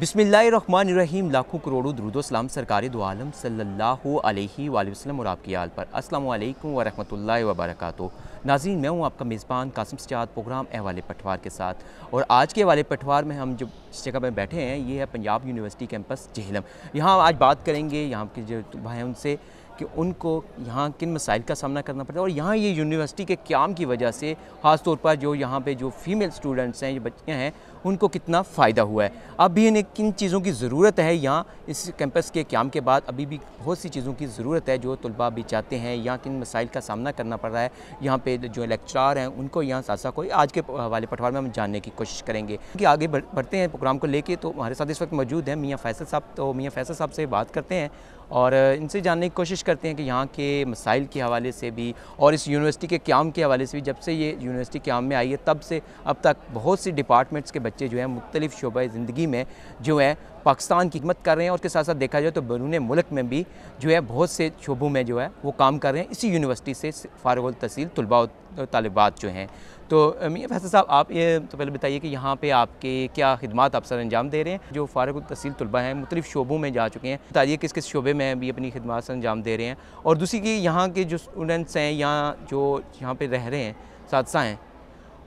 बिस्मिल्लाहिर्रहमानिर्रहीम। लाखों करोड़ों दुरूदो सलाम सरकारी दो आलम सल्लल्लाहु अलैहि वसल्लम और आपकी आल पर। अस्सलामु अलैकुम व रहमतुल्लाहि व बरकातुहू। नाज़रीन, मैं हूँ आपका मेज़बान कासिम सज्जाद, प्रोग्राम अहवाले पटवार के साथ। और आज के अहवाले पटवार में हम जो इस जगह पर बैठे हैं ये है पंजाब यूनिवर्सिटी कैंपस जेहलम। यहाँ आज बात करेंगे यहाँ के जो भाई हैं उनसे कि उनको यहाँ किन मसाइल का सामना करना पड़ता है और यहाँ ये यूनिवर्सिटी के क़याम की वजह से ख़ास तौर पर जो यहाँ पे जो फ़ीमेल स्टूडेंट्स हैं, जो बच्चियाँ हैं, उनको कितना फ़ायदा हुआ है। अब भी इन्हें किन चीज़ों की ज़रूरत है यहाँ इस कैंपस के क़याम के बाद, अभी भी बहुत सी चीज़ों की ज़रूरत है जो तलबा भी चाहते हैं। यहाँ किन मसाइल का सामना करना पड़ रहा है, यहाँ पे जो लेक्चरार हैं उनको यहाँ साथ साथ कोई आज के हवाले पटवार में हम जानने की कोशिश करेंगे कि आगे बढ़ते हैं प्रोग्राम को लेके। तो हमारे साथ इस वक्त मौजूद हैं मियाँ फैसल साहब। तो मियाँ फैसल साहब से बात करते हैं और इनसे जानने की कोशिश करते हैं कि यहाँ के मसाइल के हवाले से भी और इस यूनिवर्सिटी के क़याम के हवाले से भी। जब से ये यूनिवर्सिटी क़याम में आई है तब से अब तक बहुत सी डिपार्टमेंट्स के बच्चे जो हैं मुख्तलिफ़ शोबा ज़िंदगी में जो है पाकिस्तान की खिदमत कर रहे हैं और उसके साथ साथ देखा जाए तो बैरून मुल्क में भी जो है बहुत से शोबों में जो है वो काम कर रहे हैं इसी यूनिवर्सिटी से फ़ारिग़ुल तहसील तलबा और तालिबात जो हैं। तो मियाँ फैसल साहब, आप ये तो पहले बताइए कि यहाँ पे आपके क्या खिदमात आप सर अंजाम दे रहे हैं? जो फ़ारिग़ुल तहसील तलबा हैं मुख्तलिफ़ शोबों में जा चुके हैं, बताइए किस किस शोबे में भी अपनी खिदमात सर अंजाम दे रहे हैं। और दूसरी कि यहाँ के जो स्टूडेंट्स हैं या जो यहाँ पर रह रहे हैं साथसा हैं,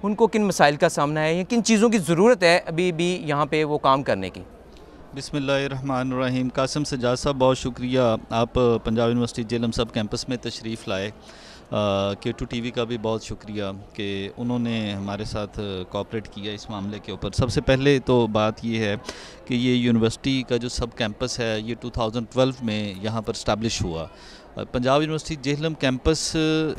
उनको किन मसाइल का सामना है या किन चीज़ों की ज़रूरत है अभी भी यहाँ पे वो काम करने की? बिस्मिल्लाहिर्रहमानिर्रहीम। कासिम सज्जाद साहब, बहुत शुक्रिया, आप पंजाब यूनिवर्सिटी जेहलम सब कैंपस में तशरीफ़ लाए। K2 TV का भी बहुत शुक्रिया कि उन्होंने हमारे साथ कोऑपरेट किया इस मामले के ऊपर। सबसे पहले तो बात ये है कि ये यूनिवर्सिटी का जो सब कैंपस है ये 2012 में यहाँ पर इस्टेब्लिश हुआ। पंजाब यूनिवर्सिटी जेहलम कैंपस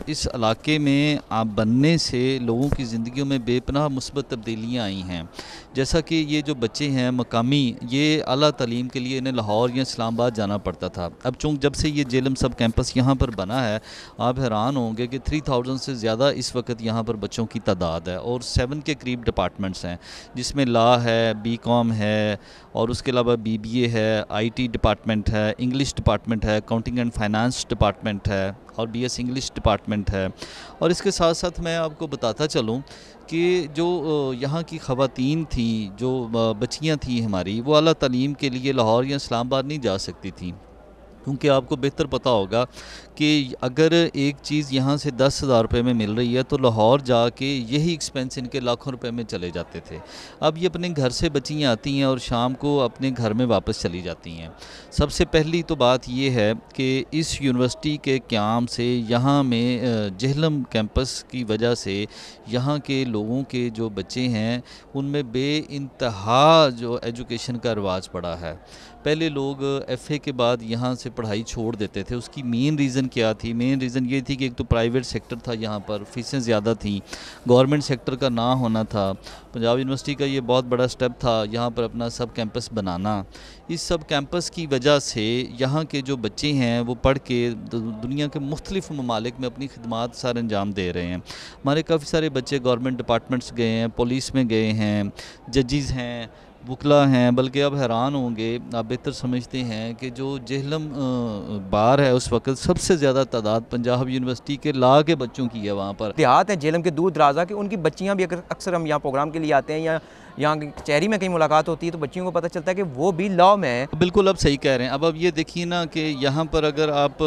इस इलाके में आप बनने से लोगों की ज़िंदगियों में बेपनाह मुस्बत तब्दीलियाँ आई हैं। जैसा कि ये जो बच्चे हैं मकामी, ये आला तालीम के लिए इन्हें लाहौर या इस्लामाबाद जाना पड़ता था। अब चूँकि जब से ये जेहलम सब कैंपस यहाँ पर बना है, आप हैरान होंगे कि 3000 से ज़्यादा इस वक्त यहाँ पर बच्चों की तादाद है और 7 के करीब डिपार्टमेंट्स हैं, जिसमें लॉ है, BCom है और उसके अलावा BBA है, IT डिपार्टमेंट है, इंग्लिश डिपार्टमेंट है, अकाउंटिंग एंड फाइनेंस डिपार्टमेंट है और BS इंग्लिश डिपार्टमेंट है। और इसके साथ साथ मैं आपको बताता चलूँ कि जो यहाँ की ख़वातीन थी, जो बच्चियाँ थी हमारी, वो आला तालीम के लिए लाहौर या इस्लामाबाद नहीं जा सकती थी, क्योंकि आपको बेहतर पता होगा कि अगर एक चीज़ यहाँ से 10,000 रुपये में मिल रही है तो लाहौर जाके यही एक्सपेंस इनके लाखों रुपए में चले जाते थे। अब ये अपने घर से बच्चियाँ आती हैं और शाम को अपने घर में वापस चली जाती हैं। सबसे पहली तो बात ये है कि इस यूनिवर्सिटी के क़याम से यहाँ में जेहलम कैंपस की वजह से यहाँ के लोगों के जो बच्चे हैं उनमें बेइंतहा जो एजुकेशन का रिवाज पड़ा है। पहले लोग FA के बाद यहाँ से पढ़ाई छोड़ देते थे। उसकी मेन रीज़न क्या थी? मेन रीज़न ये थी कि एक तो प्राइवेट सेक्टर था, यहाँ पर फ़ीसें ज़्यादा थी, गवर्नमेंट सेक्टर का ना होना था। पंजाब यूनिवर्सिटी का ये बहुत बड़ा स्टेप था यहाँ पर अपना सब कैंपस बनाना। इस सब कैंपस की वजह से यहाँ के जो बच्चे हैं वो पढ़ के दुनिया के मुख्तलिफ़ ममालिक में अपनी खिदमात सर अंजाम दे रहे हैं। हमारे काफ़ी सारे बच्चे गवर्नमेंट डिपार्टमेंट्स गए हैं, पुलिस में गए हैं, जजेस हैं, वकला हैं। बल्कि अब हैरान होंगे, आप बेहतर समझते हैं कि जो जेहलम बार है उस वक्त सबसे ज़्यादा तादाद पंजाब यूनिवर्सिटी के लॉ के बच्चों की है। वहाँ पर देहात हैं जेहलम के दूर दराजा के, उनकी बच्चियाँ भी अक्सर हम यहाँ प्रोग्राम के लिए आते हैं या यहाँ की कचहरी में कहीं मुलाकात होती है तो बच्चियों को पता चलता है कि वो भी लॉ में है। बिल्कुल, अब सही कह रहे हैं। अब ये देखिए ना कि यहाँ पर अगर आप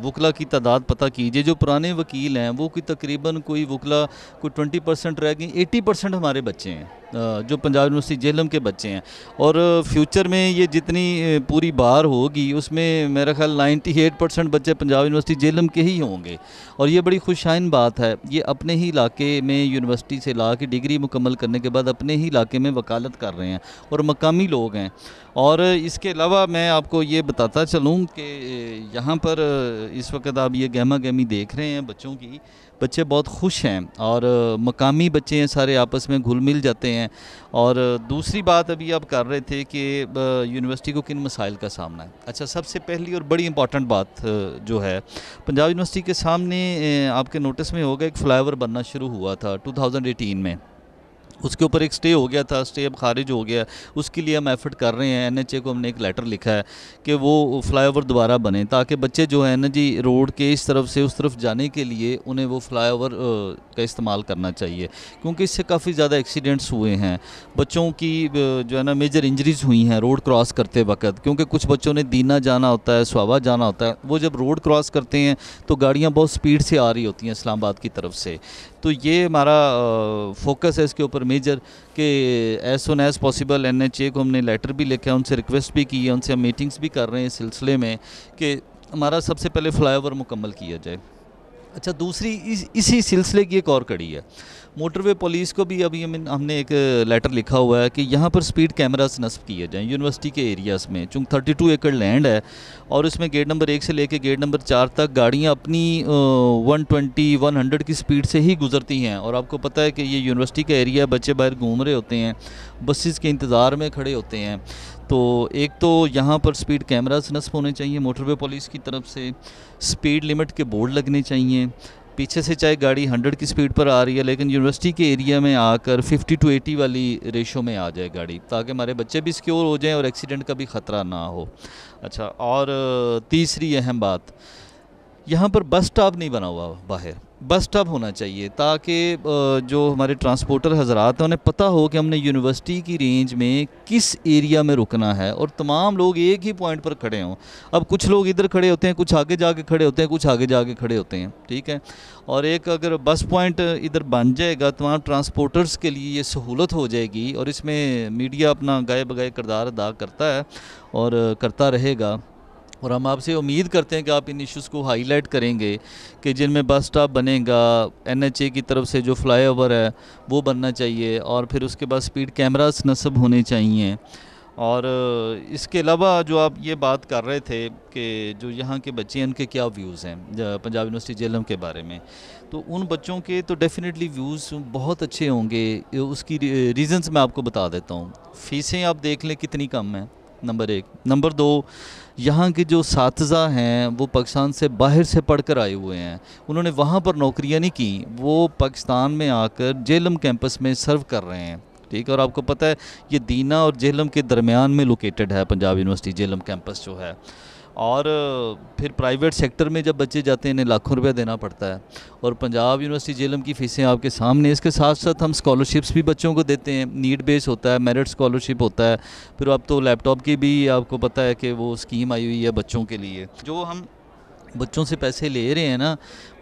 वकला की तादाद पता कीजिए, जो पुराने वकील हैं वो तकरीबन कोई वकला कोई 20% रह गई, 80% हमारे बच्चे हैं जो पंजाब यूनिवर्सिटी जेहलम के बच्चे हैं। और फ्यूचर में ये जितनी पूरी बार होगी उसमें मेरा ख्याल 98% बच्चे पंजाब यूनिवर्सिटी जेहलम के ही होंगे। और ये बड़ी खुशाइन बात है। ये अपने ही इलाके में यूनिवर्सिटी से ला के डिग्री मुकम्मल करने के बाद अपने ही इलाके में वकालत कर रहे हैं और मकामी लोग हैं। और इसके अलावा मैं आपको ये बताता चलूँ कि यहाँ पर इस वक्त आप ये गहमा गहमी देख रहे हैं बच्चों की, बच्चे बहुत खुश हैं और मकामी बच्चे हैं, सारे आपस में घुल मिल जाते हैं। और दूसरी बात अभी आप कर रहे थे कि यूनिवर्सिटी को किन मसाइल का सामना है। अच्छा, सबसे पहली और बड़ी इंपॉर्टेंट बात जो है, पंजाब यूनिवर्सिटी के सामने आपके नोटिस में होगा एक फ्लाईओवर बनना शुरू हुआ था 2018 में। उसके ऊपर एक स्टे हो गया था, स्टे अब खारिज हो गया। उसके लिए हम एफर्ट कर रहे हैं, एनएचए को हमने एक लेटर लिखा है कि वो फ्लाईओवर दोबारा बने, ताकि बच्चे जो है ना जी रोड के इस तरफ से उस तरफ जाने के लिए उन्हें वो फ्लाईओवर का इस्तेमाल करना चाहिए, क्योंकि इससे काफ़ी ज़्यादा एक्सीडेंट्स हुए हैं। बच्चों की जो है ना मेजर इंजरीज हुई हैं रोड क्रॉस करते वक्त, क्योंकि कुछ बच्चों ने दीना जाना होता है, स्वाबा जाना होता है। वो जब रोड क्रॉस करते हैं तो गाड़ियाँ बहुत स्पीड से आ रही होती हैं इस्लामाबाद की तरफ से। तो ये हमारा फोकस है इसके ऊपर मेजर, कि as soon as possible NHA को हमने लेटर भी लिखा है, उनसे रिक्वेस्ट भी की है, उनसे हम मीटिंग्स भी कर रहे हैं इस सिलसिले में कि हमारा सबसे पहले फ्लाईओवर मुकम्मल किया जाए। अच्छा, दूसरी इसी सिलसिले की एक और कड़ी है, मोटरवे पुलिस को भी अभी हमने एक लेटर लिखा हुआ है कि यहाँ पर स्पीड कैमरास नस्ब किए जाएँ यूनिवर्सिटी के एरियाज़ में। चूँकि 32 एकड़ लैंड है और इसमें गेट नंबर 1 से लेके गेट नंबर 4 तक गाड़ियाँ अपनी 120 100 की स्पीड से ही गुजरती हैं। और आपको पता है कि ये यूनिवर्सिटी का एरिया है, बच्चे बाहर घूम रहे होते हैं, बसेस के इंतज़ार में खड़े होते हैं। तो एक तो यहाँ पर स्पीड कैमरास नस्ब होने चाहिए मोटरवे पुलिस की तरफ से, स्पीड लिमिट के बोर्ड लगने चाहिए। पीछे से चाहे गाड़ी 100 की स्पीड पर आ रही है, लेकिन यूनिवर्सिटी के एरिया में आकर 50 to 80 वाली रेशो में आ जाए गाड़ी, ताकि हमारे बच्चे भी सिक्योर हो जाएं और एक्सीडेंट का भी ख़तरा ना हो। अच्छा, और तीसरी अहम बात, यहाँ पर बस स्टॉप नहीं बना हुआ, बाहर बस स्टॉप होना चाहिए, ताकि जो हमारे ट्रांसपोर्टर हजरात हैं उन्हें पता हो कि हमने यूनिवर्सिटी की रेंज में किस एरिया में रुकना है और तमाम लोग एक ही पॉइंट पर खड़े हों। अब कुछ लोग इधर खड़े होते हैं, कुछ आगे जाके खड़े होते हैं, कुछ आगे जाके खड़े होते हैं, ठीक है। और एक अगर बस पॉइंट इधर बन जाएगा तमाम ट्रांसपोर्टर्स के लिए ये सहूलत हो जाएगी, और इसमें मीडिया अपना गाए बगाए किरदार अदा करता है और करता रहेगा। और हम आपसे उम्मीद करते हैं कि आप इन इश्यूज़ को हाईलाइट करेंगे कि जिनमें बस स्टॉप बनेगा, एनएचए की तरफ से जो फ्लाईओवर है वो बनना चाहिए, और फिर उसके बाद स्पीड कैमरास नस्ब होने चाहिए। और इसके अलावा जो आप ये बात कर रहे थे कि जो यहाँ के बच्चे हैं उनके क्या व्यूज़ हैं पंजाब यूनिवर्सिटी जेलम के बारे में, तो उन बच्चों के तो डेफ़िनेटली व्यूज़ बहुत अच्छे होंगे। उसकी रीज़न्स मैं आपको बता देता हूँ। फ़ीसें आप देख लें कितनी कम हैं, नंबर 1। नंबर 2, यहाँ के जो साथीज़ा हैं वो पाकिस्तान से बाहर से पढ़कर आए हुए हैं, उन्होंने वहाँ पर नौकरियाँ नहीं की, वो पाकिस्तान में आकर जेलम कैंपस में सर्व कर रहे हैं, ठीक है। और आपको पता है ये दीना और जेलम के दरमियान में लोकेटेड है पंजाब यूनिवर्सिटी जेलम कैंपस जो है। और फिर प्राइवेट सेक्टर में जब बच्चे जाते हैं इन्हें लाखों रुपया देना पड़ता है, और पंजाब यूनिवर्सिटी जेलम की फ़ीसें आपके सामने। इसके साथ साथ हम स्कॉलरशिप्स भी बच्चों को देते हैं, नीड बेस होता है, मेरिट स्कॉलरशिप होता है। फिर अब तो लैपटॉप की भी आपको पता है कि वो स्कीम आई हुई है बच्चों के लिए। जो हम बच्चों से पैसे ले रहे हैं ना,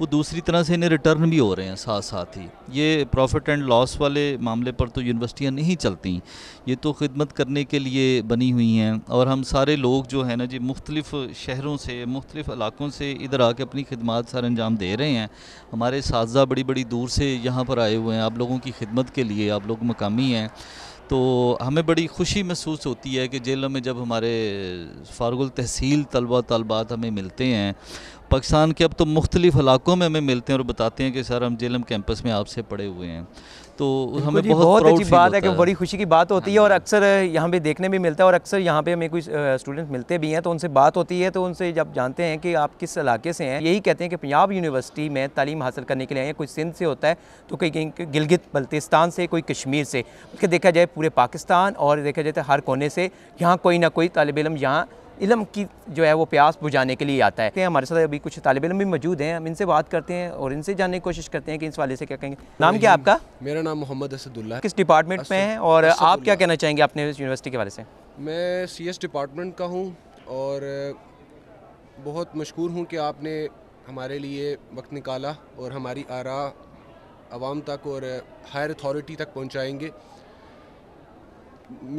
वो दूसरी तरह से इन्हें रिटर्न भी हो रहे हैं साथ साथ ही। ये प्रॉफिट एंड लॉस वाले मामले पर तो यूनिवर्सिटियाँ नहीं चलती, ये तो खिदमत करने के लिए बनी हुई हैं। और हम सारे लोग जो है ना जी मुख्तलिफ़ शहरों से, मुख्तलिफ़ इलाकों से इधर आके अपनी खिदमत सर अंजाम दे रहे हैं। हमारे साथीज़ा बड़ी बड़ी दूर से यहाँ पर आए हुए हैं आप लोगों की खिदमत के लिए, आप लोग मकामी हैं। तो हमें बड़ी खुशी महसूस होती है कि जेलों में जब हमारे फ़ारुल तहसील तलबा तलबात हमें मिलते हैं पाकिस्तान के, अब तो मुख्तलिफ़ इलाकों में हमें मिलते हैं और बताते हैं कि सर हम जेलम कैंपस में आपसे पढ़े हुए हैं, तो हमें बहुत अच्छी बात है कि बड़ी खुशी की बात होती है। और हाँ अक्सर यहाँ पे देखने भी मिलता है, और अक्सर यहाँ पे हमें कुछ स्टूडेंट मिलते भी हैं तो उनसे बात होती है, तो उनसे जब जानते हैं कि आप किस इलाके से हैं, यही कहते हैं कि पंजाब यूनिवर्सिटी में तालीम हासिल करने के लिए आए हैं। कोई सिंध से होता है तो कहीं गिलगित बल्तिस्तान से, कोई कश्मीर से, उसके देखा जाए पूरे पाकिस्तान और देखा जाए तो हर कोने से यहाँ कोई ना कोई तालिब इल्म यहाँ इल्म की जो है वो प्यास बुझाने के लिए आता है। हमारे साथ अभी कुछ तालिब इल्म भी मौजूद हैं, हम इनसे बात करते हैं और इनसे जानने की कोशिश करते हैं कि इस वाले से क्या कहेंगे। नाम क्या आपका? मेरा नाम मोहम्मद असदुल्ला है। किस डिपार्टमेंट में हैं और आप क्या कहना चाहेंगे अपने यूनिवर्सिटी के बारे से? मैं CS डिपार्टमेंट का हूँ और बहुत मशकूर हूँ कि आपने हमारे लिए वक्त निकाला और हमारी आरा आवाम तक और हायर अथॉरिटी तक पहुँचाएंगे।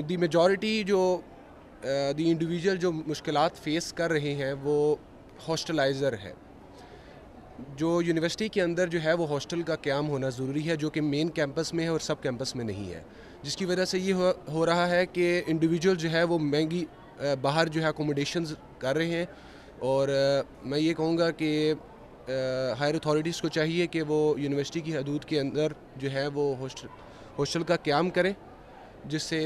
दी मेजॉरिटी जो दी इंडिविजुअल जो मुश्किलात फ़ेस कर रहे हैं वो हॉस्टलाइज़र है। जो यूनिवर्सिटी के अंदर जो है वो हॉस्टल का क़याम होना ज़रूरी है, जो कि मेन कैंपस में है और सब कैंपस में नहीं है, जिसकी वजह से ये हो रहा है कि इंडिविजुअल जो है वो महंगी बाहर जो है अकोमोडेशंस कर रहे हैं। और मैं ये कहूँगा कि हायर अथॉरिटीज़ को चाहिए कि वो यूनिवर्सिटी की हदूद के अंदर जो है वो हॉस्टल का क़याम करें जिससे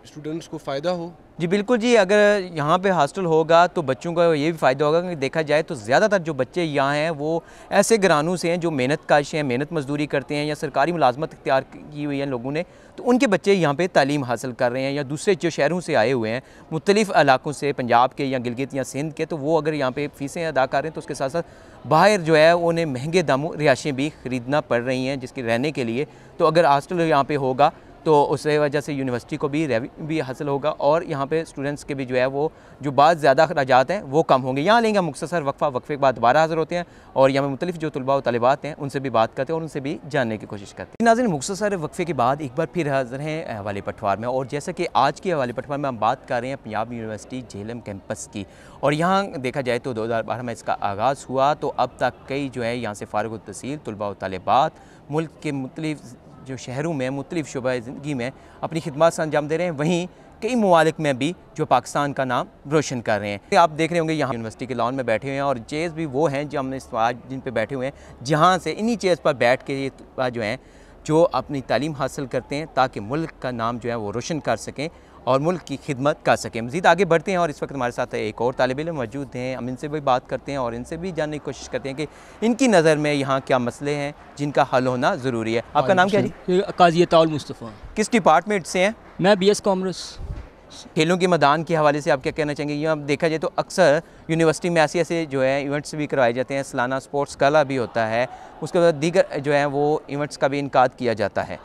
स्टूडेंट्स को फ़ायदा हो। जी बिल्कुल जी, अगर यहाँ पे हॉस्टल होगा तो बच्चों का ये भी फ़ायदा होगा कि देखा जाए तो ज़्यादातर जो बच्चे यहाँ हैं वो ऐसे घरानों से हैं जो मेहनत काश हैं, मेहनत मजदूरी करते हैं या सरकारी मुलाजमत इख्तियार की हुई है लोगों ने, तो उनके बच्चे यहाँ पे तालीम हासिल कर रहे हैं या दूसरे जो शहरों से आए हुए हैं मुख्तलिफ़ इलाकों से, पंजाब के या गिलगित या सिंध के, तो वो अगर यहाँ पे फ़ीसें अदा कर रहे हैं तो उसके साथ साथ बाहर जो है उन्हें महंगे दामों रिहायशें भी ख़रीदना पड़ रही हैं जिसके रहने के लिए। तो अगर हॉस्टल यहाँ पे होगा तो उस वजह से यूनिवर्सिटी को भी रेवेन्यू भी हासिल होगा और यहाँ पे स्टूडेंट्स के भी जो है वो जो बहुत ज़्यादा अखराजात हैं वो कम होंगे। यहाँ लेंगे मुख्तसर वक्फ़े के बाद दोबारा हाज़िर होते हैं और यहाँ पे मुख्तलिफ़ जो तलबा व तालिबात हैं उनसे भी बात करते हैं और उनसे भी जानने की कोशिश करते हैं। नाज़रीन, मुख्तसर वक्फ़े के बाद एक बार फिर हाज़िर हैं हवाले पटवार में, और जैसा कि आज के हवाले पटवार में हम बात कर रहे हैं पंजाब यूनिवर्सिटी झेलम कैंपस की, और यहाँ देखा जाए तो 2012 में इसका आगाज़ हुआ तो अब तक कई जो है यहाँ से फ़ारिग तहसील तलबा व तालिबात मुल्क के मुख्तलिफ़ जो शहरों में मुख्तलिफ़ शुबा ज़िंदगी में अपनी खिदमत से अंजाम दे रहे हैं, वहीं कई ममालिक में भी जो पाकिस्तान का नाम रोशन कर रहे हैं। आप देख रहे होंगे यहाँ यूनिवर्सिटी के लॉन में बैठे हुए हैं और चेयर्स भी वो हैं जो हमने आज जिन पे बैठे हुए हैं, जहाँ से इन्हीं चेयर्स पर बैठ के ये जो हैं जो अपनी तालीम हासिल करते हैं ताकि मुल्क का नाम जो है वो रोशन कर सकें और मुल्क की खिदमत कर सकें। मज़ीद आगे बढ़ते हैं और इस वक्त हमारे साथ एक और तालिब इल्म मौजूद हैं, हम इनसे भी बात करते हैं और इनसे भी जानने की कोशिश करते हैं कि इनकी नज़र में यहाँ क्या मसले हैं जिनका हल होना ज़रूरी है। आपका नाम क्या जी? काजी अताउल मुस्तफ़ा। किस डिपार्टमेंट से हैं? मैं BS कॉमर्स। खेलों के मैदान के हवाले से आप क्या कहना चाहेंगे? यहाँ देखा जाए तो अक्सर यूनिवर्सिटी में ऐसे जो है इवेंट्स भी करवाए जाते हैं, सालाना स्पोर्ट्स गला भी होता है, उसके बाद दीगर जो है वो इवेंट्स का भी इनकाद किया जाता है,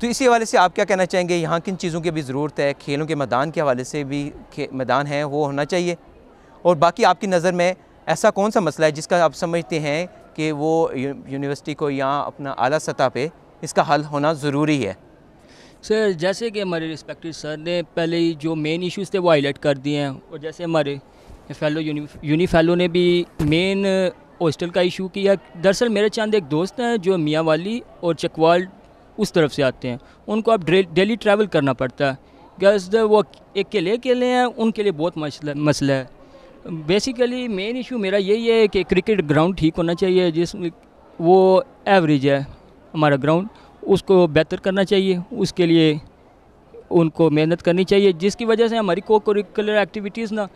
तो इसी हवाले से आप क्या कहना चाहेंगे? यहाँ किन चीज़ों की भी ज़रूरत है? खेलों के मैदान के हवाले से भी मैदान है वो होना चाहिए, और बाकी आपकी नज़र में ऐसा कौन सा मसला है जिसका आप समझते हैं कि वो यूनिवर्सिटी को यहाँ अपना आला सतह पे इसका हल होना ज़रूरी है? सर, जैसे कि हमारे रिस्पेक्टेड सर ने पहले ही जो मेन इश्यूज़ थे वो हाईलाइट कर दिए हैं, और जैसे हमारे फेलो यूनी फेलो ने भी मेन हॉस्टल का इशू किया। दरअसल मेरे चंद एक दोस्त हैं जो मियाँ वाली और चकवाल उस तरफ से आते हैं, उनको अब डेली ट्रैवल करना पड़ता है, गैस वो अकेले हैं, उनके लिए बहुत मसला है। बेसिकली मेन इशू मेरा यही है कि क्रिकेट ग्राउंड ठीक होना चाहिए, जिसमें वो एवरेज है हमारा ग्राउंड, उसको बेहतर करना चाहिए, उसके लिए उनको मेहनत करनी चाहिए, जिसकी वजह से हमारी को करिकुलर एक्टिविटीज़ ना,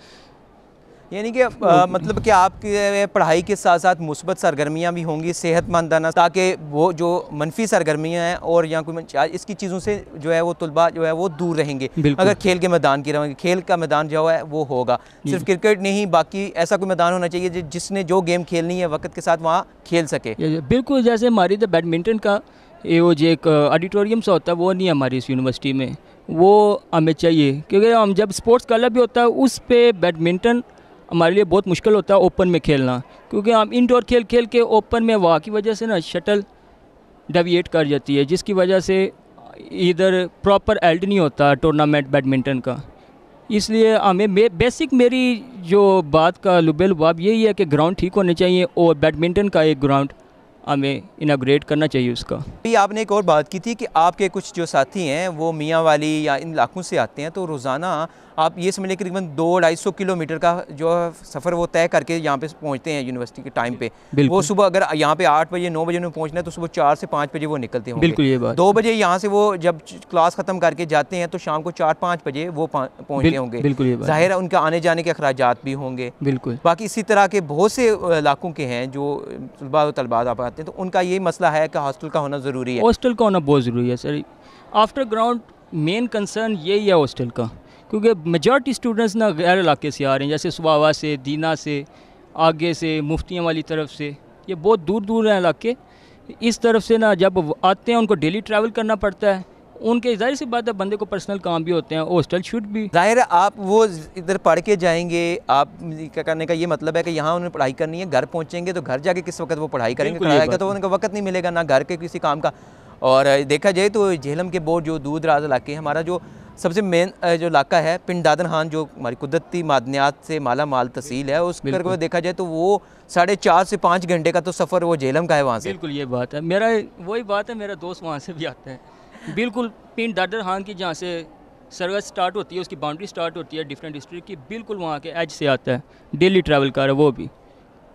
यानी कि मतलब कि आपकी पढ़ाई के साथ साथ मुस्बत सरगर्मियाँ भी होंगी सेहतमंदाना, ताकि वो जो मनफी सरगर्मियाँ हैं और या कोई इसकी चीज़ों से जो है वो तलबा जो है वो दूर रहेंगे अगर खेल के मैदान की रहेंगे। खेल का मैदान जो है वो होगा, सिर्फ क्रिकेट नहीं, बाकी ऐसा कोई मैदान होना चाहिए जिसने जो गेम खेलनी है वक्त के साथ वहाँ खेल सके। बिल्कुल, जैसे हमारी तो बैडमिंटन का वो जो एक ऑडिटोरियम सा होता है वो नहीं है हमारी इस यूनिवर्सिटी में, वो हमें चाहिए, क्योंकि हम जब स्पोर्ट्स क्लब भी होता है उस पर बैडमिंटन हमारे लिए बहुत मुश्किल होता है ओपन में खेलना, क्योंकि हम इंडोर खेल के ओपन में वहाँ की वजह से ना शटल डेविएट कर जाती है, जिसकी वजह से इधर प्रॉपर एल्ड नहीं होता टूर्नामेंट बैडमिंटन का। इसलिए हमें बेसिक मेरी जो बात का लुबेलुबाब यही है कि ग्राउंड ठीक होने चाहिए और बैडमिंटन का एक ग्राउंड हमें इनाग्रेट करना चाहिए उसका। अभी आपने एक और बात की थी कि आपके कुछ जो साथी हैं वो मियाँ वाली या इन इलाकों से आते हैं, तो रोज़ाना आप ये समझ लें कि तकरीबन 200-250 किलोमीटर का जो सफ़र वो तय करके यहाँ पे पहुँचते हैं यूनिवर्सिटी के टाइम पे। वो सुबह अगर यहाँ पे 8 बजे 9 बजे उन्हें पहुँचना है तो सुबह 4 से 5 बजे वो निकलते होंगे। बिल्कुल ये बात। 2 बजे यहाँ से वो जब क्लास ख़त्म करके जाते हैं तो शाम को 4-5 बजे वो पहुँचते होंगे। बिल्कुल ये बात। ज़ाहिर है उनके आने जाने के अखराजात भी होंगे। बिल्कुल। बाकी इसी तरह के बहुत से इलाकों के हैं जो तलबा आप आते हैं, तो उनका ये मसला है कि हॉस्टल का होना ज़रूरी है। हॉस्टल का होना बहुत ज़रूरी है sir. After ground main concern यही है हॉस्टल का, क्योंकि मेजॉरिटी स्टूडेंट्स ना गैर इलाके से आ रहे हैं, जैसे सुबावा से, दीना से, आगे से, मुफ्तियाँ वाली तरफ से, ये बहुत दूर दूर हैं इलाके। इस तरफ से ना जब आते हैं उनको डेली ट्रैवल करना पड़ता है, उनके जाहिर सी बात है बंदे को पर्सनल काम भी होते हैं, हॉस्टल शुड भी। जाहिर है आप वो इधर पढ़ के जाएंगे, आप क्या करने का ये मतलब है कि यहाँ उन्हें पढ़ाई करनी है, घर पहुँचेंगे तो घर जाके किस वक्त वो पढ़ाई करेंगे, पढ़ाई तो उनका वक्त नहीं मिलेगा ना घर के किसी काम का। और देखा जाए तो झेलम के बहुत जो दूर दराज इलाके हैं, हमारा जो सबसे मेन जो इलाका है पिंड दादन खान, जो हमारी कुदरती मादनियात से माला माल तहसील है, उस पर देखा जाए तो वो 4.5 से 5 घंटे का तो सफ़र वो झेलम का है वहाँ से। बिल्कुल ये बात है, मेरा वही बात है, मेरा दोस्त वहाँ से भी आता है। बिल्कुल पिंड दादर खान की जहाँ से सर्विस स्टार्ट होती है, उसकी बाउंड्री स्टार्ट होती है डिफरेंट डिस्ट्रिक्ट की, बिल्कुल वहाँ के एज से आता है, डेली ट्रैवल कर रहा है वो भी।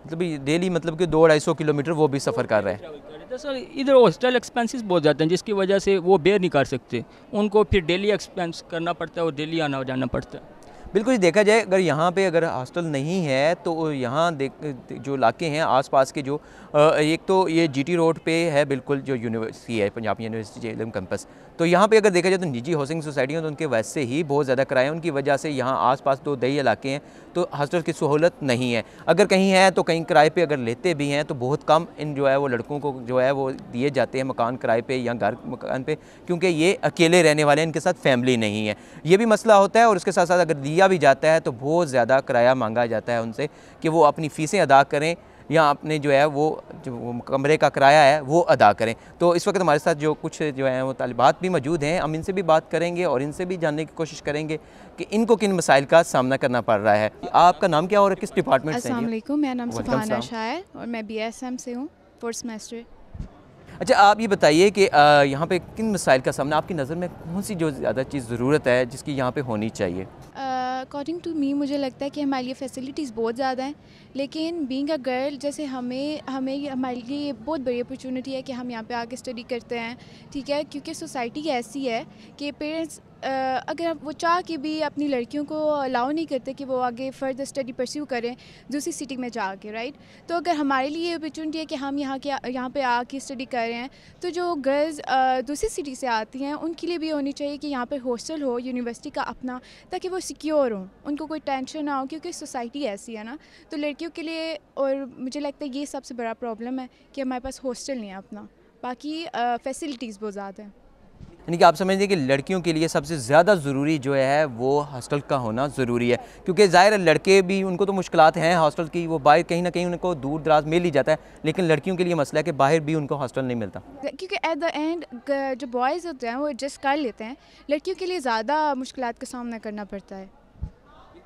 मतलब डेली मतलब कि 200-250 किलोमीटर वो भी सफ़र कर रहे हैं। दरअसल इधर हॉस्टल एक्सपेंसेस बहुत ज़्यादा हैं, जिसकी वजह से वो बेयर नहीं कर सकते, उनको फिर डेली एक्सपेंस करना पड़ता है और डेली आना जाना पड़ता है। बिल्कुल देखा जाए अगर यहाँ पे अगर हॉस्टल नहीं है तो यहाँ जो इलाके हैं आसपास के जो एक तो ये जीटी रोड पे है बिल्कुल जो यूनिवर्सिटी है पंजाब यूनिवर्सिटी जेएलएम कैंपस, तो यहाँ पे अगर देखा जाए तो निजी हाउसिंग सोसाइटियाँ तो उनके वैसे ही बहुत ज़्यादा किराए, उनकी वजह से यहाँ आसपास तो दही इलाके हैं तो हॉस्टल की सहूलत नहीं है। अगर कहीं है तो कहीं किराए पे अगर लेते भी हैं तो बहुत कम इन जो है वो लड़कों को जो है वो दिए जाते हैं मकान किराए पे या घर मकान पे, क्योंकि ये अकेले रहने वाले हैं, इनके साथ फैमिली नहीं है, ये भी मसला होता है। और उसके साथ साथ अगर दिया भी जाता है तो बहुत ज़्यादा किराया मांगा जाता है उनसे कि वो अपनी फ़ीसें अदा करें या अपने जो है वो जो कमरे का किराया है वो अदा करें। तो इस वक्त हमारे साथ जो कुछ जो है वो तालिबात भी मौजूद हैं, हम इनसे भी बात करेंगे और इनसे भी जानने की कोशिश करेंगे कि इनको किन मसाइल का सामना करना पड़ रहा है। आपका नाम क्या और किस डिपार्टमेंट से हैं? अस्सलाम वालेकुम, मेरा नाम वालेकुम सुभाना सलाम। शाह है और मैं बीएसएम से हूँ, 4th सेमेस्टर। अच्छा, आप ये बताइए कि यहाँ पे किन मसाइल का सामना आपकी नज़र में कौन सी जो ज़्यादा चीज़ ज़रूरत है जिसकी यहाँ पे होनी चाहिए? अकॉर्डिंग टू मी मुझे लगता है कि हमारे लिए फैसिलिटीज़ बहुत ज़्यादा हैं, लेकिन बीइंग अ गर्ल जैसे हमारे लिए ये बहुत बड़ी अपॉर्चुनिटी है कि हम यहाँ पे आके स्टडी करते हैं, ठीक है, क्योंकि सोसाइटी ऐसी है कि पेरेंट्स अगर वो चाह के भी अपनी लड़कियों को अलाउ नहीं करते कि वो आगे फर्दर स्टडी परस्यू करें दूसरी सिटी में जाके, राइट। तो अगर हमारे लिए अपॉर्चुनिटी है कि हम यहाँ पे आके स्टडी कर रहे हैं, तो जो गर्ल्स दूसरी सिटी से आती हैं उनके लिए भी होनी चाहिए कि यहाँ पे हॉस्टल हो यूनिवर्सिटी का अपना, ताकि वो सिक्योर हों, उनको कोई टेंशन ना हो, क्योंकि सोसाइटी ऐसी है ना। तो लड़कियों के लिए, और मुझे लगता है ये सबसे बड़ा प्रॉब्लम है कि हमारे पास हॉस्टल नहीं है अपना, बाकी फैसिलिटीज़ बहुत ज़्यादा हैं। यानी कि आप समझते हैं कि लड़कियों के लिए सबसे ज़्यादा ज़रूरी जो है वो हॉस्टल का होना ज़रूरी है, क्योंकि ज़ाहिर है लड़के भी उनको तो मुश्किलात हैं हॉस्टल की, वो बाहर कहीं ना कहीं उनको दूर दराज मिल ही जाता है, लेकिन लड़कियों के लिए मसला है कि बाहर भी उनको हॉस्टल नहीं मिलता। क्योंकि एट द एंड जो बॉयज़ होते हैं वो एडजस्ट कर लेते हैं, लड़कियों के लिए ज़्यादा मुश्किलात का सामना करना पड़ता है।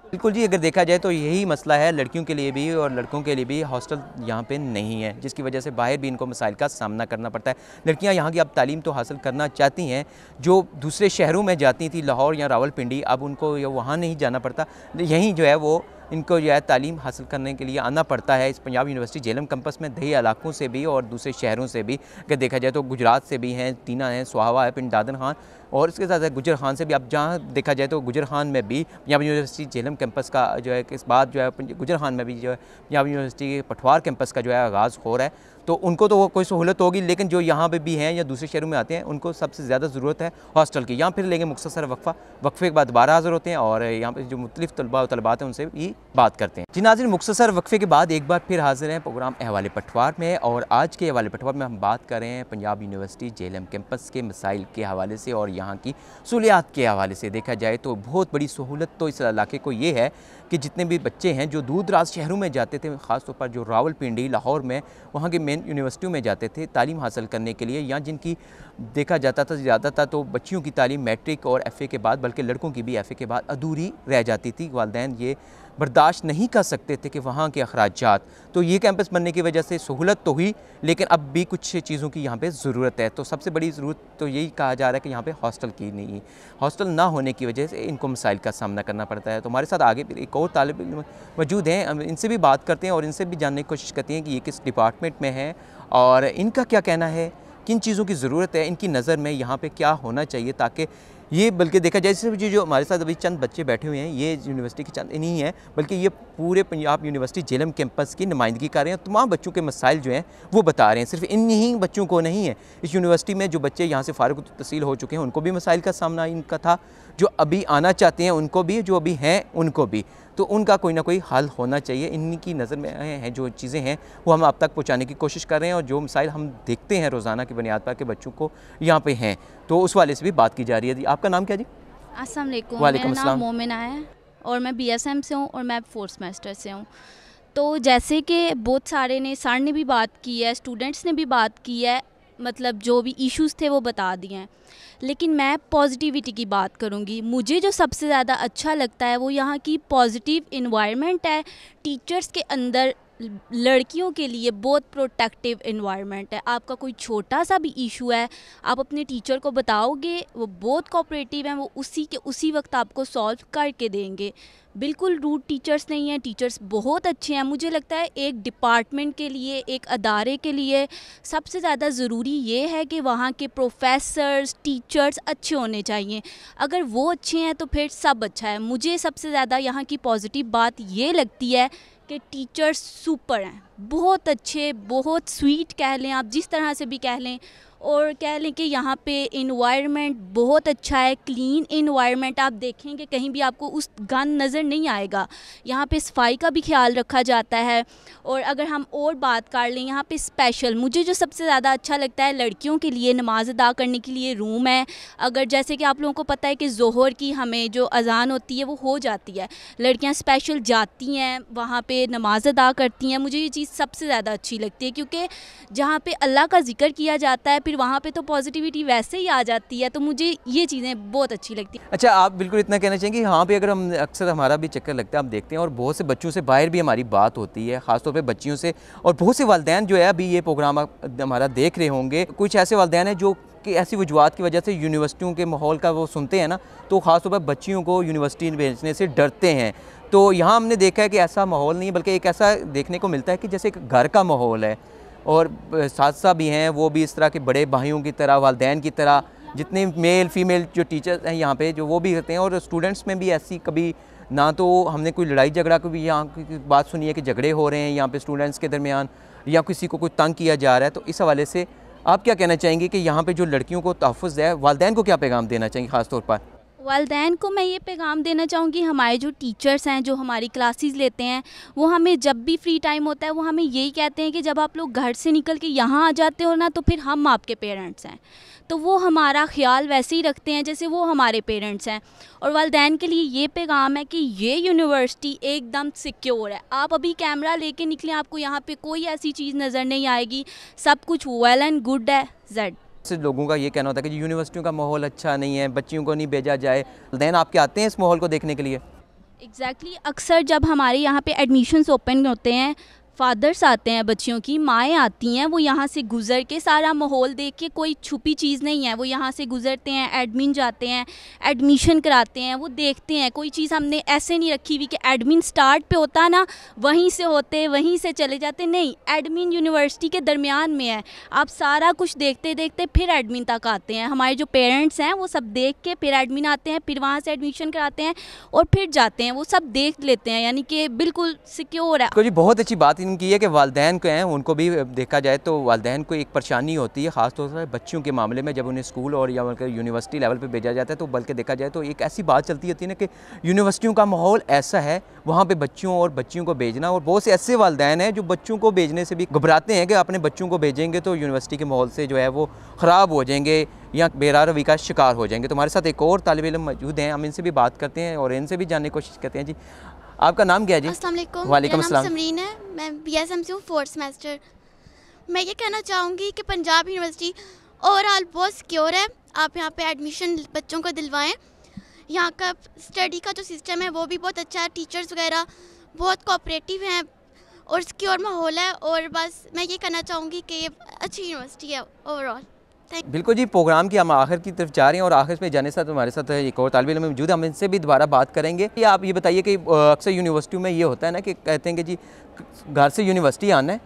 बिल्कुल जी, अगर देखा जाए तो यही मसला है लड़कियों के लिए भी और लड़कों के लिए भी, हॉस्टल यहाँ पे नहीं है, जिसकी वजह से बाहर भी इनको मसाइल का सामना करना पड़ता है। लड़कियाँ यहाँ की अब तालीम तो हासिल करना चाहती हैं, जो दूसरे शहरों में जाती थी लाहौर या रावलपिंडी, अब उनको वहाँ नहीं जाना पड़ता, यहीं जो है वो इनको जो है तालीम हासिल करने के लिए आना पड़ता है इस पंजाब यूनिवर्सिटी जेएलएम कैंपस में। दही इलाकों से भी और दूसरे शहरों से भी, अगर देखा जाए तो गुजरात से भी हैं, तीना है, सुहावा है, पिंड दादन खान, और इसके साथ गुजर खान से भी। अब जहाँ देखा जाए तो गुजर खान में भी पंजाब यूनिवर्सिटी जेएलएम कैंपस का जो है इस बात जो है गुजर खान में भी जो है पंजाब यूनिवर्सिटी के पठवार कैंपस का जो है आगाज़ हो रहा है, तो उनको तो वो कोई सहूलत होगी, लेकिन जो यहाँ पे भी हैं या दूसरे शहरों में आते हैं उनको सबसे ज़्यादा ज़रूरत है हॉस्टल की। यहाँ फिर लेंगे मुख्तसर वक्फे के बाद दोबारा हाज़िर होते हैं और यहाँ पे जो मुख्तलिफ तलबा और तलबात हैं उनसे भी बात करते हैं। जी नाज़रीन, मुख्तसर वक्फे के बाद एक बार फिर हाज़िर हैं प्रोग्राम अहवाल पठवार में, और आज के अहवाल पठवार में हम बात कर रहे हैं पंजाब यूनिवर्सिटी जेएलएम कैंपस के मसाइल के हवाले से और यहाँ की सहूलियात के हवाले से। देखा जाए तो बहुत बड़ी सहूलत तो इस इलाके को ये है कि जितने भी बच्चे हैं जो दूर दराज शहरों में जाते थे, ख़ासतौर पर जो रावलपिंडी लाहौर में वहाँ के मेन यूनिवर्सिटियों में जाते थे तालीम हासिल करने के लिए, या जिनकी देखा जाता था ज़्यादातर तो बच्चियों की तालीम मैट्रिक और एफ़ए के बाद, बल्कि लड़कों की भी एफ़ए के बाद अधूरी रह जाती थी। वालिदैन ये बर्दाश्त नहीं कर सकते थे कि वहाँ के अखराजात, तो ये कैंपस बनने की वजह से सहूलत तो हुई, लेकिन अब भी कुछ चीज़ों की यहाँ पे ज़रूरत है। तो सबसे बड़ी ज़रूरत तो यही कहा जा रहा है कि यहाँ पे हॉस्टल की नहीं, हॉस्टल ना होने की वजह से इनको मसाइल का सामना करना पड़ता है। तो हमारे साथ आगे एक और तालिब इल्म मौजूद हैं, हम इनसे भी बात करते हैं और इनसे भी जानने की कोशिश करते हैं कि ये किस डिपार्टमेंट में है और इनका क्या कहना है, किन चीज़ों की ज़रूरत है इनकी नज़र में, यहाँ पे क्या होना चाहिए ताकि ये, बल्कि देखा जाए सिर्फ जो हमारे साथ अभी चंद बच्चे बैठे हुए हैं ये यूनिवर्सिटी के चंद नहीं है, बल्कि ये पूरे पंजाब यूनिवर्सिटी जेएलएम कैंपस की नुमाइंदगी कर रहे हैं। तमाम बच्चों के मसाइल जो हैं वो बता रहे हैं, सिर्फ इन ही बच्चों को नहीं है। इस यूनिवर्सिटी में जो बच्चे यहाँ से फारिग तहसील हो चुके हैं उनको भी मसाइल का सामना इनका था, जो अभी आना चाहते हैं उनको भी, जो अभी हैं उनको भी, तो उनका कोई ना कोई हल होना चाहिए। इनकी नज़र में हैं जो चीज़ें हैं वो हम आप तक पहुँचाने की कोशिश कर रहे हैं, और जो मसाइल हम देखते हैं रोज़ाना की बुनियाद पर कि बच्चों को यहाँ पे हैं, तो उस वाले से भी बात की जा रही है। जी आपका नाम क्या जी? अस्सलाम वालेकुम, वालेकुम मेरा अस्सलाम। नाम मोमिना है और मैं बीएसएम से हूँ और मैं 4th सेमेस्टर से हूँ। तो जैसे कि बहुत सारे ने, सर ने भी बात की है, स्टूडेंट्स ने भी बात की है, मतलब जो भी इश्यूज़ थे वो बता दिए हैं, लेकिन मैं पॉजिटिविटी की बात करूँगी। मुझे जो सबसे ज़्यादा अच्छा लगता है वो यहाँ की पॉजिटिव इन्वायरमेंट है, टीचर्स के अंदर लड़कियों के लिए बहुत प्रोटेक्टिव इन्वायरमेंट है। आपका कोई छोटा सा भी इशू है, आप अपने टीचर को बताओगे, वो बहुत कोऑपरेटिव हैं, वो उसी वक्त आपको सॉल्व करके देंगे। बिल्कुल रूड टीचर्स नहीं हैं, टीचर्स बहुत अच्छे हैं। मुझे लगता है एक डिपार्टमेंट के लिए, एक अदारे के लिए सबसे ज़्यादा ज़रूरी ये है कि वहाँ के प्रोफेसर्स, टीचर्स अच्छे होने चाहिए। अगर वो अच्छे हैं तो फिर सब अच्छा है। मुझे सबसे ज़्यादा यहाँ की पॉजिटिव बात ये लगती है कि टीचर्स सुपर हैं, बहुत अच्छे, बहुत स्वीट कह लें आप, जिस तरह से भी कह लें, और कह लें कि यहाँ पे इन्वायरमेंट बहुत अच्छा है, क्लीन इन्वायरमेंट। आप देखेंगे कहीं भी आपको उस गंद नज़र नहीं आएगा। यहाँ पे सफाई का भी ख्याल रखा जाता है। और अगर हम और बात कर लें, यहाँ पे स्पेशल मुझे जो सबसे ज़्यादा अच्छा लगता है, लड़कियों के लिए नमाज़ अदा करने के लिए रूम है। अगर जैसे कि आप लोगों को पता है कि ज़ोहर की हमें जो अज़ान होती है वो हो जाती है, लड़कियाँ स्पेशल जाती हैं वहाँ पे नमाज अदा करती हैं। मुझे ये चीज़ सबसे ज़्यादा अच्छी लगती है, क्योंकि जहाँ पे अल्लाह का जिक्र किया जाता है फिर वहाँ पे तो पॉजिटिविटी वैसे ही आ जाती है। तो मुझे ये चीज़ें बहुत अच्छी लगती हैं। अच्छा, आप बिल्कुल इतना कहना चाहेंगे, यहाँ पे अगर हम अक्सर हमारा भी चक्कर लगता है, हम देखते हैं और बहुत से बच्चों से बाहर भी हमारी बात होती है, ख़ासतौर पे बच्चियों से, और बहुत से वालिदैन जो है अभी ये प्रोग्राम हमारा देख रहे होंगे, कुछ ऐसे वालिदैन हैं जो कि ऐसी वजूहत की वजह से यूनिवर्सिटियों के माहौल का वो सुनते हैं ना, तो ख़ासतौर पर बच्चियों को यूनिवर्सिटी भेजने से डरते हैं। तो यहाँ हमने देखा है कि ऐसा माहौल नहीं, बल्कि एक ऐसा देखने को मिलता है कि जैसे एक घर का माहौल है, और साथ भी हैं वो भी इस तरह के बड़े भाइयों की तरह, वालिदैन की तरह, जितने मेल फीमेल जो टीचर्स हैं यहाँ पे जो वो भी होते हैं। और स्टूडेंट्स में भी ऐसी कभी ना तो हमने कोई लड़ाई झगड़ा को भी यहाँ की बात सुनी है कि झगड़े हो रहे हैं यहाँ पे स्टूडेंट्स के दरमियान, या किसी को कोई तंग किया जा रहा है। तो इस हवाले से आप क्या कहना चाहेंगे कि यहाँ पे जो लड़कियों को तहफ़्फ़ुज़ है, वालिदैन को क्या पैगाम देना चाहेंगे ख़ास तौर पर? वालिदैन को मैं ये पैगाम देना चाहूँगी, हमारे जो टीचर्स हैं जो हमारी क्लासेस लेते हैं, वो हमें जब भी फ्री टाइम होता है वो हमें यही कहते हैं कि जब आप लोग घर से निकल के यहाँ आ जाते हो ना, तो फिर हम आपके पेरेंट्स हैं। तो वो हमारा ख्याल वैसे ही रखते हैं जैसे वो हमारे पेरेंट्स हैं। और वालिदैन के लिए ये पैगाम है कि ये यूनिवर्सिटी एकदम सिक्योर है। आप अभी कैमरा लेके निकलें, आपको यहाँ पे कोई ऐसी चीज़ नज़र नहीं आएगी, सब कुछ वेल एंड गुड है। जेड से लोगों का ये कहना होता है कि यूनिवर्सिटियों का माहौल अच्छा नहीं है, बच्चियों को नहीं भेजा जाए। वालिदैन आपके आते हैं इस माहौल को देखने के लिए? एग्जैक्टली अक्सर जब हमारे यहाँ पे एडमिशन्स ओपन होते हैं, फादर्स आते हैं, बच्चियों की माएँ आती हैं, वो यहाँ से गुज़र के सारा माहौल देख के, कोई छुपी चीज़ नहीं है, वो यहाँ से गुज़रते हैं, एडमिन जाते हैं, एडमिशन कराते हैं, वो देखते हैं। कोई चीज़ हमने ऐसे नहीं रखी हुई कि एडमिन स्टार्ट पे होता ना वहीं से होते वहीं से चले जाते, नहीं, एडमिन यूनिवर्सिटी के दरमियान में है। आप सारा कुछ देखते देखते फिर एडमिन तक आते हैं। हमारे जो पेरेंट्स हैं वो सब देख के फिर एडमिन आते हैं, फिर वहाँ से एडमिशन कराते हैं और फिर जाते हैं, वो सब देख लेते हैं, यानी कि बिल्कुल सिक्योर है। तो जी बहुत अच्छी बात की है कि वालिदैन को हैं उनको भी देखा जाए तो वालिदैन को एक परेशानी होती है, ख़ास तौर पर बच्चियों के मामले में, जब उन्हें स्कूल और या बल्कि यूनिवर्सिटी लेवल पे भेजा जाता है। तो बल्कि देखा जाए तो एक ऐसी बात चलती होती है ना कि यूनिवर्सिटियों का माहौल ऐसा है, वहाँ पे बच्चियों और बच्चियों को भेजना, और बहुत से ऐसे वालिदैन हैं जो बच्चों को भेजने से भी घबराते हैं कि अपने बच्चों को भेजेंगे तो यूनिवर्सिटी के माहौल से जो है वो ख़राब हो जाएंगे या बेरारवी का शिकार हो जाएंगे। तो हमारे साथ एक और तालिब इल्म मौजूद हैं, हम इनसे भी बात करते हैं और इनसे भी जानने की कोशिश करते हैं। जी आपका नाम क्या है? जी अस्सलाम वालेकुम। वालेकुम मेरा नाम अस्सलाम। समरीन है, मैं BSM से हूँ, 4th सेमेस्टर। मैं ये कहना चाहूँगी कि पंजाब यूनिवर्सिटी ओवरऑल बहुत सिक्योर है। आप यहाँ पे एडमिशन बच्चों को दिलवाएं। यहाँ का स्टडी का जो सिस्टम है वो भी बहुत अच्छा है, टीचर्स वगैरह बहुत कोऑपरेटिव हैं और सिक्योर माहौल है। और बस मैं ये कहना चाहूँगी कि ये अच्छी यूनिवर्सिटी है ओवरऑल। बिल्कुल जी, प्रोग्राम की हम आखिर की तरफ जा रहे हैं और आखिर में जाने से हमारे साथ एक और तालिब इल्म मौजूद है, हम इनसे भी दोबारा बात करेंगे। कि आप ये बताइए कि अक्सर यूनिवर्सिटियों में ये होता है ना कि कहते हैं कि जी घर से यूनिवर्सिटी आना है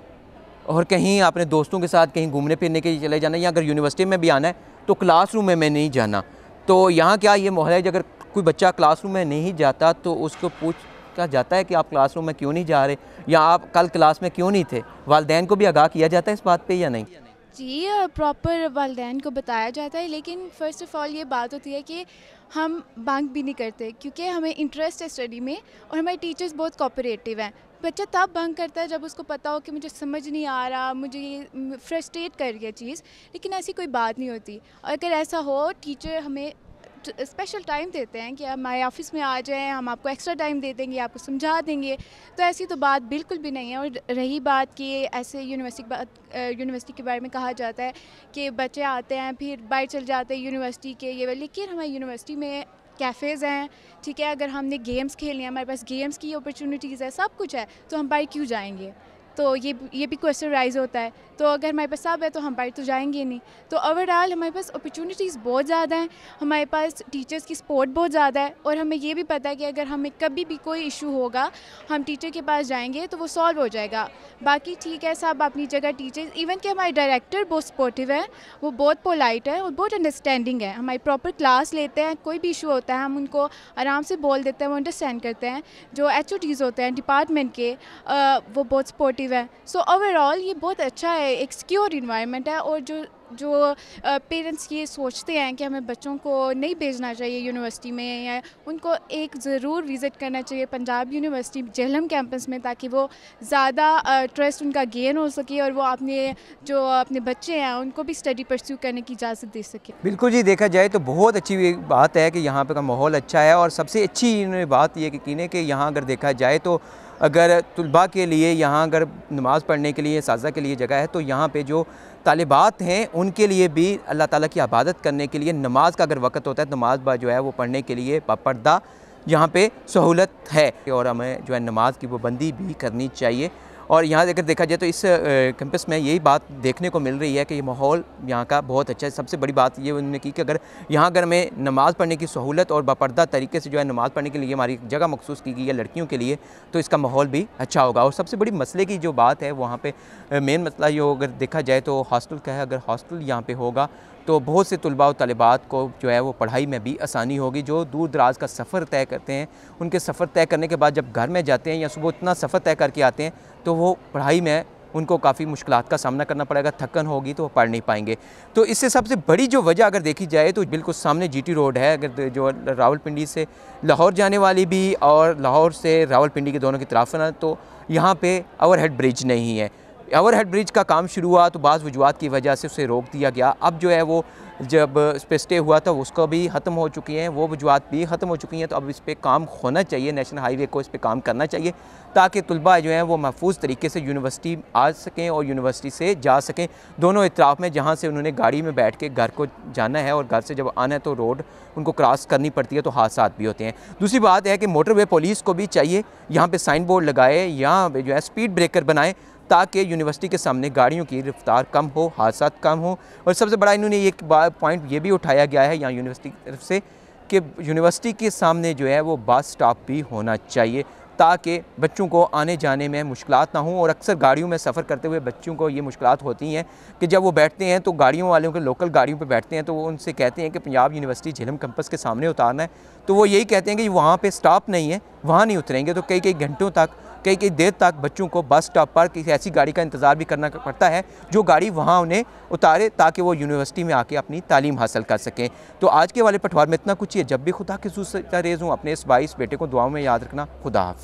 और कहीं अपने दोस्तों के साथ कहीं घूमने फिरने के लिए चले जाना है, या अगर यूनिवर्सिटी में भी आना है तो क्लासरूम में नहीं जाना। तो यहाँ क्या ये माहौल है कि अगर कोई बच्चा क्लासरूम में नहीं जाता तो उसको पूछा जाता है कि आप क्लासरूम में क्यों नहीं जा रहे, या आप कल क्लास में क्यों नहीं थे? वालिदैन को भी आगाह किया जाता है इस बात पर या नहीं? जी प्रॉपर वालिदैन को बताया जाता है, लेकिन फ़र्स्ट ऑफ़ ऑल ये बात होती है कि हम बंक भी नहीं करते क्योंकि हमें इंटरेस्ट है स्टडी में और हमारे टीचर्स बहुत कोऑपरेटिव हैं। बच्चा तब बंक करता है जब उसको पता हो कि मुझे समझ नहीं आ रहा, मुझे ये फ्रस्ट्रेट कर गया चीज़, लेकिन ऐसी कोई बात नहीं होती। और अगर ऐसा हो, टीचर हमें स्पेशल टाइम देते हैं कि हमारे ऑफिस में आ जाएं, हम आपको एक्स्ट्रा टाइम दे देंगे, आपको समझा देंगे। तो ऐसी तो बात बिल्कुल भी नहीं है। और रही बात कि ऐसे यूनिवर्सिटी के बारे में कहा जाता है कि बच्चे आते हैं फिर बाहर चल जाते हैं यूनिवर्सिटी के, ये लेकिन हमारी यूनिवर्सिटी में कैफ़ेज़ हैं, ठीक है, अगर हमने गेम्स खेलने हैं, हमारे पास गेम्स की अपॉर्चुनिटीज़ है, सब कुछ है, तो हम बाहर क्यों जाएंगे? तो ये भी क्वेश्चन राइज होता है। तो अगर हमारे पास सब है तो हम बाहर तो जाएंगे नहीं। तो ओवरऑल हमारे पास अपॉर्चुनिटीज़ बहुत ज़्यादा हैं, हमारे पास टीचर्स की सपोर्ट बहुत ज़्यादा है, और हमें ये भी पता है कि अगर हमें कभी भी कोई इशू होगा हम टीचर के पास जाएंगे तो वो सॉल्व हो जाएगा। बाकी ठीक है, सब अपनी जगह टीचर्स, इवन कि हमारे डायरेक्टर बहुत सपोर्टिव है, वो बहुत पोलाइट है और बहुत अंडरस्टैंडिंग है। हमारी प्रॉपर क्लास लेते हैं, कोई भी इशू होता है हम उनको आराम से बोल देते हैं, वो अंडरस्टैंड करते हैं। जो HODs होते हैं डिपार्टमेंट के, वो बहुत सपोर्टिव है। सो ओवरऑल ये बहुत अच्छा है, एक सिक्योर इन्वायरमेंट है। और जो पेरेंट्स ये सोचते हैं कि हमें बच्चों को नहीं भेजना चाहिए यूनिवर्सिटी में, या उनको एक ज़रूर विज़िट करना चाहिए पंजाब यूनिवर्सिटी जेहलम कैंपस में, ताकि वो ज़्यादा ट्रस्ट उनका गेन हो सके और वो अपने बच्चे हैं उनको भी स्टडी परस्यू करने की इजाज़त दे सके। बिल्कुल जी, देखा जाए तो बहुत अच्छी बात है कि यहाँ पे का माहौल अच्छा है। और सबसे अच्छी इन्होंने बात ये की है कि यहाँ अगर देखा जाए तो अगर तुलबा के लिए यहाँ अगर नमाज़ पढ़ने के लिए, साज़ा के लिए जगह है, तो यहाँ पे जो तालिबात हैं उनके लिए भी अल्लाह ताला की इबादत करने के लिए नमाज का अगर वक़्त होता है तो नमाज जो है वो पढ़ने के लिए बापर्दा यहाँ पे सहूलत है। और हमें जो है नमाज की पाबंदी भी करनी चाहिए। और यहाँ अगर देखा जाए तो इस कैंपस में यही बात देखने को मिल रही है कि ये माहौल यहाँ का बहुत अच्छा है। सबसे बड़ी बात ये उन्होंने की कि अगर हमें नमाज़ पढ़ने की सहूलत और बापर्दा तरीके से जो है नमाज़ पढ़ने के लिए हमारी जगह मखसूस की गई है लड़कियों के लिए, तो इसका माहौल भी अच्छा होगा। और सबसे बड़ी मसले की जो बात है वहाँ पे मेन मसला ये अगर देखा जाए तो हॉस्टल का है। अगर हॉस्टल यहाँ पे होगा तो बहुत से तुलबा और तालिबात को जो है वो पढ़ाई में भी आसानी होगी। जो दूर दराज का सफ़र तय करते हैं, उनके सफ़र तय करने के बाद जब घर में जाते हैं या सुबह इतना सफ़र तय करके आते हैं तो वो पढ़ाई में उनको काफ़ी मुश्किलात का सामना करना पड़ेगा, थकन होगी तो वो पढ़ नहीं पाएंगे। तो इससे सबसे बड़ी जो वजह अगर देखी जाए तो बिल्कुल सामने GT रोड है, अगर जो रावलपिंडी से लाहौर जाने वाली भी और लाहौर से रावलपिंडी के दोनों की तरफ ना, तो यहाँ पे ओवरहेड ब्रिज नहीं है। ओवरहेड ब्रिज का काम शुरू हुआ तो बाज़ वजूहात की वजह से उसे रोक दिया गया। अब जो है वो जब इस पर स्टे हुआ था उसका भी ख़त्म हो चुकी हैं, वो वजूहात भी ख़त्म हो चुकी हैं। तो अब इस पर काम होना चाहिए, नेशनल हाईवे को इस पर काम करना चाहिए ताकि तुलबा जो हैं वो महफूज तरीके से यूनिवर्सिटी आ सकें और यूनिवर्सिटी से जा सकें। दोनों इतराफ़ में जहाँ से उन्होंने गाड़ी में बैठ के घर को जाना है और घर से जब आना है तो रोड उनको क्रॉस करनी पड़ती है, तो हादसा भी होते हैं। दूसरी बात है कि मोटरवे पुलिस को भी चाहिए यहाँ पे साइन बोर्ड लगाए, यहाँ पे जो है स्पीड ब्रेकर बनाए ताकि यूनिवर्सिटी के सामने गाड़ियों की रफ्तार कम हो, हादसा कम हो। और सबसे बड़ा इन्होंने एक पॉइंट ये भी उठाया गया है यहाँ यूनिवर्सिटी की तरफ से कि यूनिवर्सिटी के सामने जो है वो बस स्टॉप भी होना चाहिए ताकि बच्चों को आने जाने में मुश्किलात ना हों। और अक्सर गाड़ियों में सफ़र करते हुए बच्चों को ये मुश्किलात होती हैं कि जब वो बैठते हैं तो गाड़ियों वालों के लोकल गाड़ियों पे बैठते हैं तो वो उनसे कहते हैं कि पंजाब यूनिवर्सिटी झेलम कैंपस के सामने उतारना है, तो वो यही कहते हैं कि वहाँ पे स्टॉप नहीं है, वहाँ नहीं उतरेंगे। तो कई घंटों तक, कई देर तक बच्चों को बस स्टॉप पर किसी ऐसी गाड़ी का इंतज़ार भी करना पड़ता है जो गाड़ी वहाँ उन्हें उतारे ताकि वो यूनिवर्सिटी में आके अपनी तालीम हासिल कर सकें। तो आज के वाले पटवार में इतना कुछ ही है। जब भी खुदा के रेज़ हूँ, अपने इस 22 बेटे को दुआओं में याद रखना। खुदा हाफिज़।